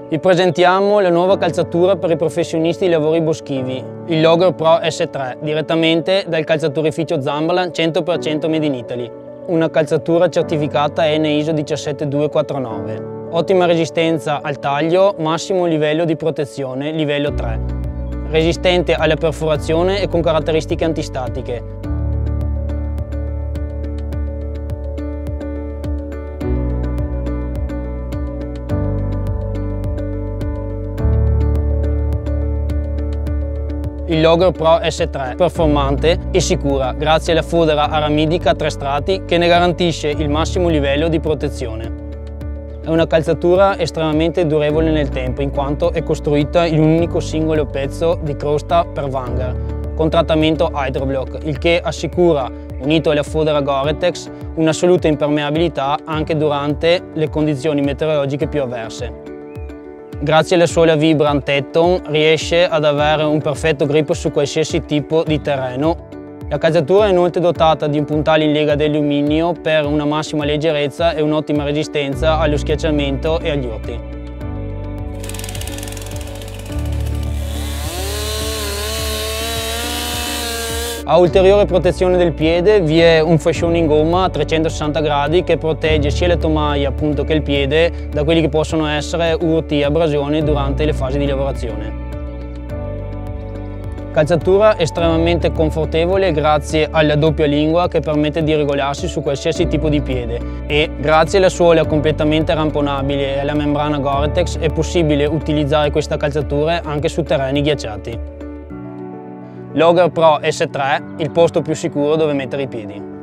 Vi presentiamo la nuova calzatura per i professionisti di lavori boschivi, il Logger Pro S3, direttamente dal calzaturificio Zamberlan 100% Made in Italy. Una calzatura certificata EN ISO 17249. Ottima resistenza al taglio, massimo livello di protezione, livello 3. Resistente alla perforazione e con caratteristiche antistatiche. Il Logger Pro S3, performante e sicura grazie alla fodera aramidica a 3 strati che ne garantisce il massimo livello di protezione. È una calzatura estremamente durevole nel tempo in quanto è costruita in un unico singolo pezzo di crosta per Vanguard con trattamento Hydroblock, il che assicura, unito alla fodera Gore-Tex, un'assoluta impermeabilità anche durante le condizioni meteorologiche più avverse. Grazie alla suola Vibram Tetton riesce ad avere un perfetto grip su qualsiasi tipo di terreno. La calzatura è inoltre dotata di un puntale in lega d'alluminio per una massima leggerezza e un'ottima resistenza allo schiacciamento e agli urti. A ulteriore protezione del piede vi è un fascione in gomma a 360 gradi che protegge sia le tomaie appunto che il piede da quelli che possono essere urti e abrasioni durante le fasi di lavorazione. Calzatura estremamente confortevole grazie alla doppia lingua che permette di regolarsi su qualsiasi tipo di piede e grazie alla suola completamente ramponabile e alla membrana Gore-Tex è possibile utilizzare questa calzatura anche su terreni ghiacciati. Logger Pro S3, il posto più sicuro dove mettere i piedi.